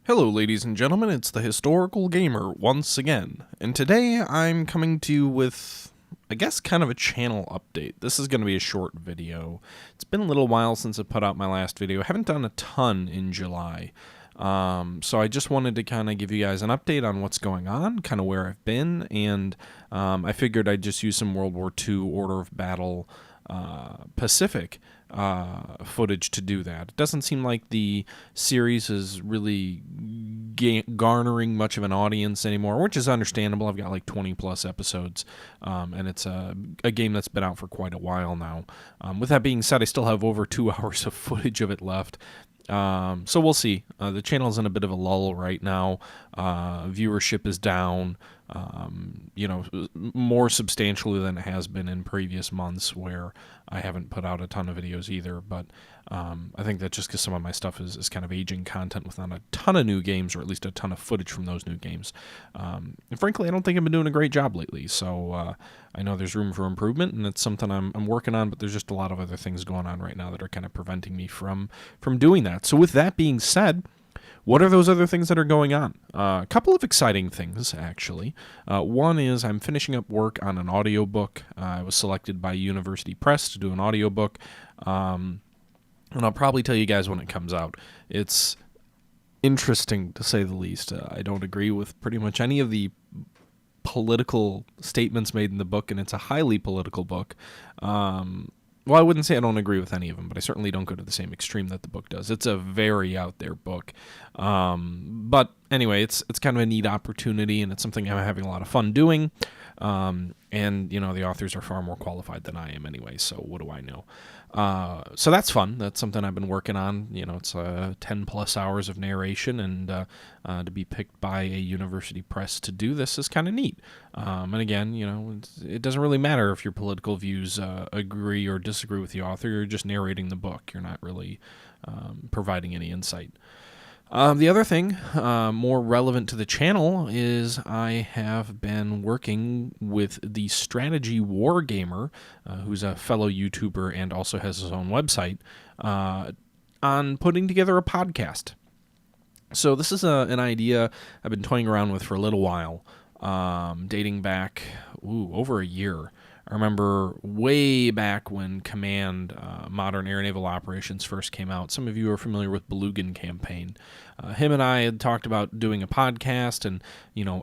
Hello, ladies and gentlemen, it's the Historical Gamer once again, and today I'm coming to you with, I guess, kind of a channel update. This is going to be a short video. It's been a little while since I put out my last video. I haven't done a ton in July, so I just wanted to kind of give you guys an update on what's going on, kind of where I've been, and I figured I'd just use some World War II Order of Battle Pacific footage to do that. It doesn't seem like the series is really garnering much of an audience anymore, which is understandable. I've got like 20 plus episodes, and it's a game that's been out for quite a while now. With that being said, I still have over 2 hours of footage of it left. So we'll see. The channel's in a bit of a lull right now. Viewership is down, more substantially than it has been in previous months where I haven't put out a ton of videos either. But I think that's just because some of my stuff is kind of aging content with not a ton of new games, or at least a ton of footage from those new games. And frankly, I don't think I've been doing a great job lately. So I know there's room for improvement, and it's something I'm working on, but there's just a lot of other things going on right now that are kind of preventing me from doing that. So with that being said, what are those other things that are going on? A couple of exciting things, actually. One is I'm finishing up work on an audiobook. I was selected by University Press to do an audiobook, and I'll probably tell you guys when it comes out. It's interesting, to say the least. I don't agree with pretty much any of the political statements made in the book, and it's a highly political book. Well, I wouldn't say I don't agree with any of them, but I certainly don't go to the same extreme that the book does. It's a very out there book. But anyway, it's kind of a neat opportunity, and it's something I'm having a lot of fun doing. And, the authors are far more qualified than I am anyway, so what do I know? So that's fun. That's something I've been working on. It's 10 plus hours of narration, and to be picked by a university press to do this is kind of neat. And again, it doesn't really matter if your political views agree or disagree with the author. You're just narrating the book. You're not really providing any insight. The other thing, more relevant to the channel, is I have been working with the strategy Wargamer, who's a fellow YouTuber and also has his own website, on putting together a podcast. So this is an idea I've been toying around with for a little while, dating back over a year. I remember way back when Command, Modern Air Naval Operations, first came out. Some of you are familiar with Belugan Campaign. Him and I had talked about doing a podcast, and,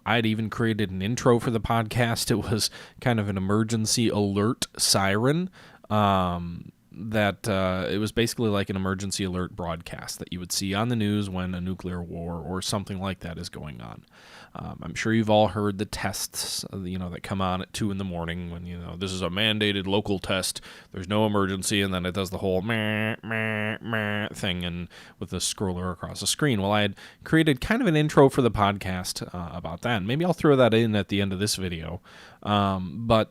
I'd even created an intro for the podcast. It was kind of an emergency alert siren. It was basically like an emergency alert broadcast that you would see on the news when a nuclear war or something like that is going on. I'm sure you've all heard the tests, that come on at 2 in the morning when, this is a mandated local test, there's no emergency, and then it does the whole meh, meh, meh thing and with the scroller across the screen. Well, I had created kind of an intro for the podcast about that. Maybe I'll throw that in at the end of this video. But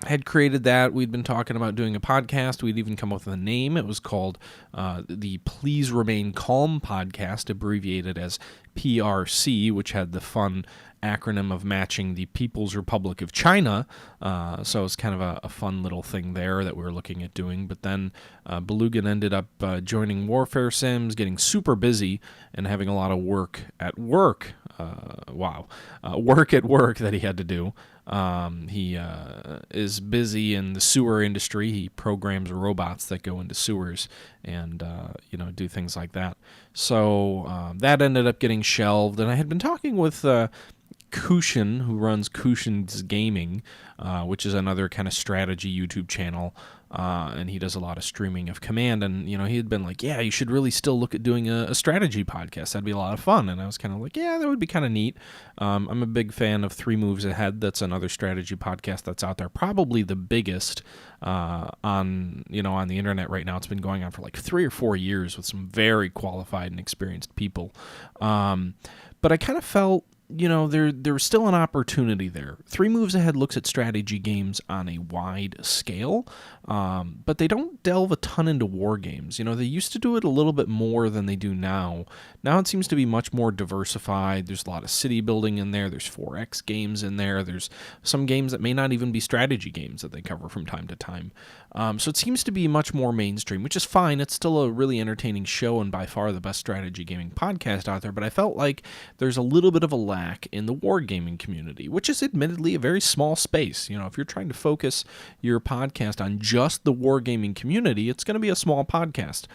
had created that. We'd been talking about doing a podcast. We'd even come up with a name. It was called the Please Remain Calm podcast, abbreviated as PRC, which had the fun acronym of matching the People's Republic of China. So it's kind of a fun little thing there that we were looking at doing. But then Belugan ended up joining Warfare Sims, getting super busy, and having a lot of work at work. Work at work that he had to do. He is busy in the sewer industry. He programs robots that go into sewers and, do things like that. So that ended up getting shelved. And I had been talking with Kushin, who runs Kushin's Gaming, which is another kind of strategy YouTube channel. And he does a lot of streaming of Command, and he had been like, yeah, you should really still look at doing a strategy podcast. That'd be a lot of fun. And I was kind of like, yeah, that would be kind of neat. I'm a big fan of 3 Moves Ahead. That's another strategy podcast that's out there, probably the biggest on the internet right now. It's been going on for like 3 or 4 years with some very qualified and experienced people. But I kind of felt there's still an opportunity there. Three Moves Ahead looks at strategy games on a wide scale, but they don't delve a ton into war games. They used to do it a little bit more than they do now. Now it seems to be much more diversified. There's a lot of city building in there. There's 4X games in there. There's some games that may not even be strategy games that they cover from time to time. So it seems to be much more mainstream, which is fine. It's still a really entertaining show and by far the best strategy gaming podcast out there, but I felt like there's a little bit of a lack in the wargaming community, which is admittedly a very small space. If you're trying to focus your podcast on just the wargaming community, it's going to be a small podcast.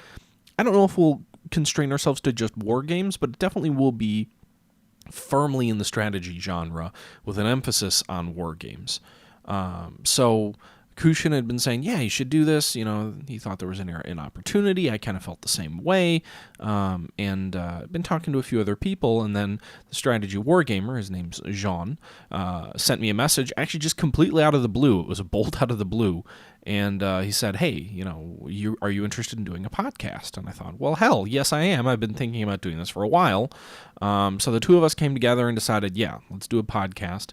I don't know if we'll constrain ourselves to just war games, but it definitely will be firmly in the strategy genre with an emphasis on war games. So Kushin had been saying, yeah, you should do this. He thought there was an opportunity. I kind of felt the same way. And been talking to a few other people. And then the strategy wargamer, his name's Jean, sent me a message, actually just completely out of the blue. It was a bolt out of the blue. And he said, hey, are you interested in doing a podcast? And I thought, well, hell, yes, I am. I've been thinking about doing this for a while. So the two of us came together and decided, yeah, let's do a podcast.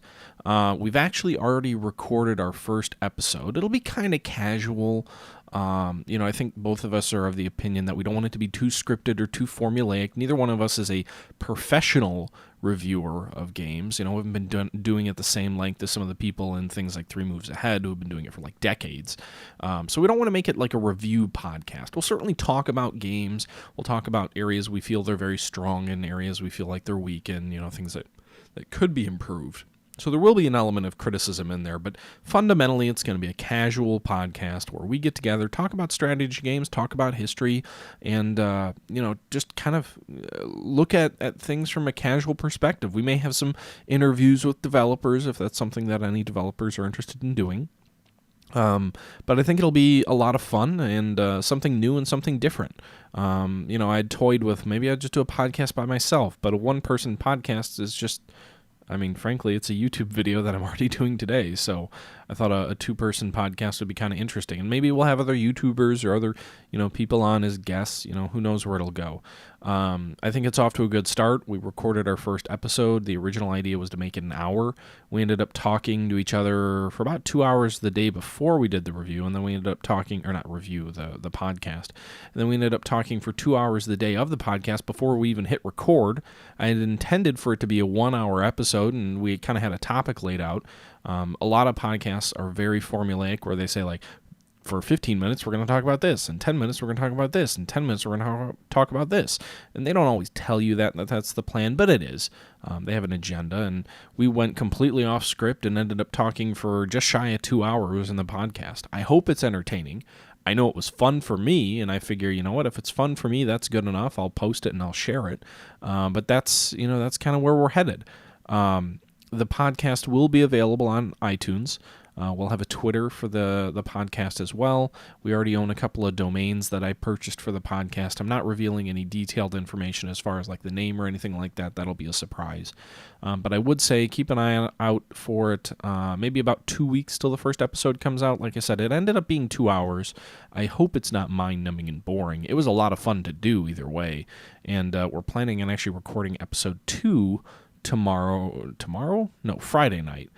We've actually already recorded our first episode. It'll be kind of casual. I think both of us are of the opinion that we don't want it to be too scripted or too formulaic. Neither one of us is a professional reviewer of games. We haven't been doing it the same length as some of the people in things like Three Moves Ahead who have been doing it for like decades. So we don't want to make it like a review podcast. We'll certainly talk about games. We'll talk about areas we feel they're very strong in, areas we feel like they're weak in, things that could be improved. So there will be an element of criticism in there, but fundamentally it's going to be a casual podcast where we get together, talk about strategy games, talk about history, and just kind of look at things from a casual perspective. We may have some interviews with developers if that's something that any developers are interested in doing. But I think it'll be a lot of fun and something new and something different. I'd toyed with maybe I'd just do a podcast by myself, but a one-person podcast is just... frankly, it's a YouTube video that I'm already doing today, so I thought a two-person podcast would be kind of interesting. And maybe we'll have other YouTubers or other, people on as guests. Who knows where it'll go. I think it's off to a good start. We recorded our first episode. The original idea was to make it an hour. We ended up talking to each other for about 2 hours the day before we did the review, and then we ended up talking, or not review, the podcast. And then we ended up talking for 2 hours the day of the podcast before we even hit record. I had intended for it to be a 1-hour episode, and we kind of had a topic laid out. A lot of podcasts are very formulaic where they say, like, for 15 minutes, we're going to talk about this, and 10 minutes, we're going to talk about this, and 10 minutes, we're going to talk about this. And they don't always tell you that that's the plan, but it is. They have an agenda, and we went completely off script and ended up talking for just shy of 2 hours in the podcast. I hope it's entertaining. I know it was fun for me, and I figure, if it's fun for me, that's good enough. I'll post it and I'll share it. But that's kind of where we're headed. The podcast will be available on iTunes. We'll have a Twitter for the podcast as well. We already own a couple of domains that I purchased for the podcast. I'm not revealing any detailed information as far as like the name or anything like that. That'll be a surprise. But I would say keep an eye out for it. Maybe about 2 weeks till the first episode comes out. Like I said, it ended up being 2 hours. I hope it's not mind-numbing and boring. It was a lot of fun to do either way. And we're planning on actually recording episode 2 Friday night.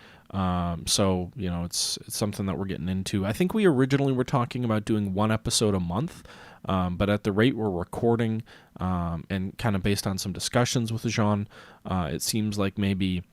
So, it's something that we're getting into. I think we originally were talking about doing 1 episode a month, but at the rate we're recording, and kind of based on some discussions with Jean, it seems like maybe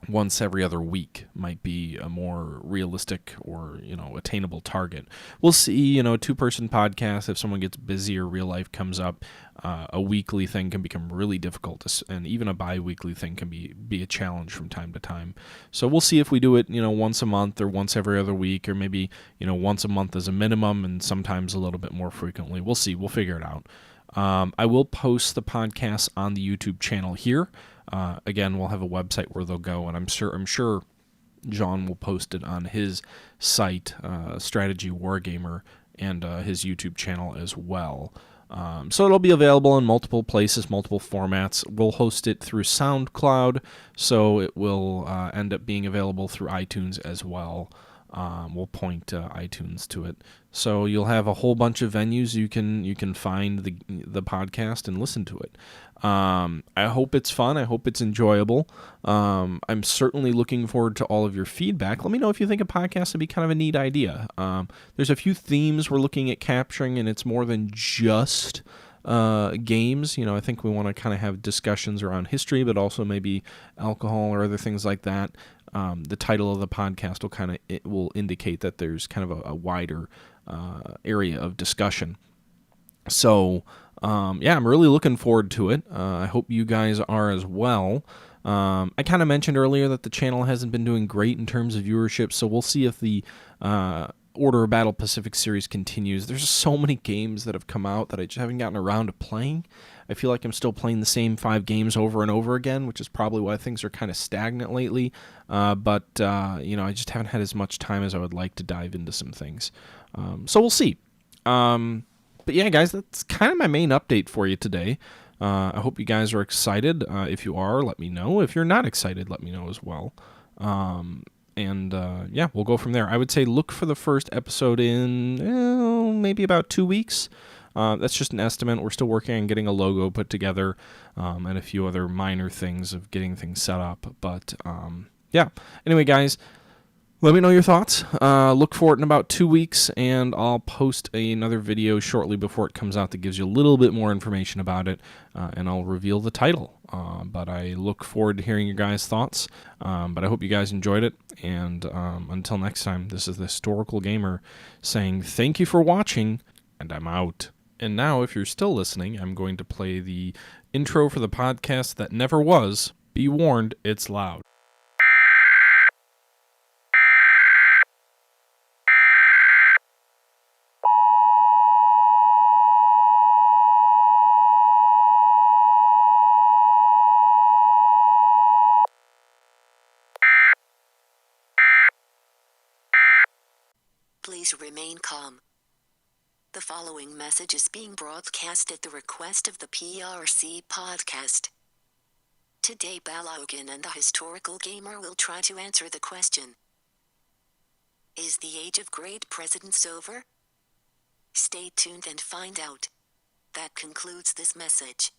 once every other week might be a more realistic or, attainable target. We'll see, a 2-person podcast, if someone gets busy or real life comes up, a weekly thing can become really difficult, and even a bi-weekly thing can be a challenge from time to time. So we'll see if we do it, once a month or once every other week, or maybe, once a month as a minimum and sometimes a little bit more frequently. We'll see. We'll figure it out. I will post the podcast on the YouTube channel here. Again, we'll have a website where they'll go, and I'm sure John will post it on his site, Strategy Wargamer, and his YouTube channel as well. So it'll be available in multiple places, multiple formats. We'll host it through SoundCloud, so it will end up being available through iTunes as well. we'll point iTunes to it. So you'll have a whole bunch of venues you can find the podcast and listen to it. I hope it's fun. I hope it's enjoyable. I'm certainly looking forward to all of your feedback. Let me know if you think a podcast would be kind of a neat idea. There's a few themes we're looking at capturing, and it's more than just games. I think we want to kind of have discussions around history, but also maybe alcohol or other things like that. The title of the podcast will indicate that there's kind of a wider area of discussion. So, I'm really looking forward to it. I hope you guys are as well. I kind of mentioned earlier that the channel hasn't been doing great in terms of viewership, so we'll see if the Order of Battle Pacific series continues. There's so many games that have come out that I just haven't gotten around to playing. I feel like I'm still playing the same 5 games over and over again, which is probably why things are kind of stagnant lately. But I just haven't had as much time as I would like to dive into some things. So we'll see. But yeah, guys, that's kind of my main update for you today. I hope you guys are excited. If you are, let me know. If you're not excited, let me know as well. We'll go from there. I would say look for the first episode in maybe about 2 weeks. That's just an estimate. We're still working on getting a logo put together and a few other minor things of getting things set up. But anyway, guys, let me know your thoughts. Look for it in about 2 weeks, and I'll post another video shortly before it comes out that gives you a little bit more information about it, and I'll reveal the title. But I look forward to hearing your guys' thoughts. But I hope you guys enjoyed it, and until next time, this is the Historical Gamer saying thank you for watching, and I'm out. And now, if you're still listening, I'm going to play the intro for the podcast that never was. Be warned, it's loud. Please remain calm. The following message is being broadcast at the request of the PRC podcast. Today Balogan and the Historical Gamer will try to answer the question: is the age of great presidents over? Stay tuned and find out. That concludes this message.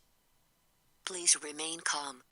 Please remain calm.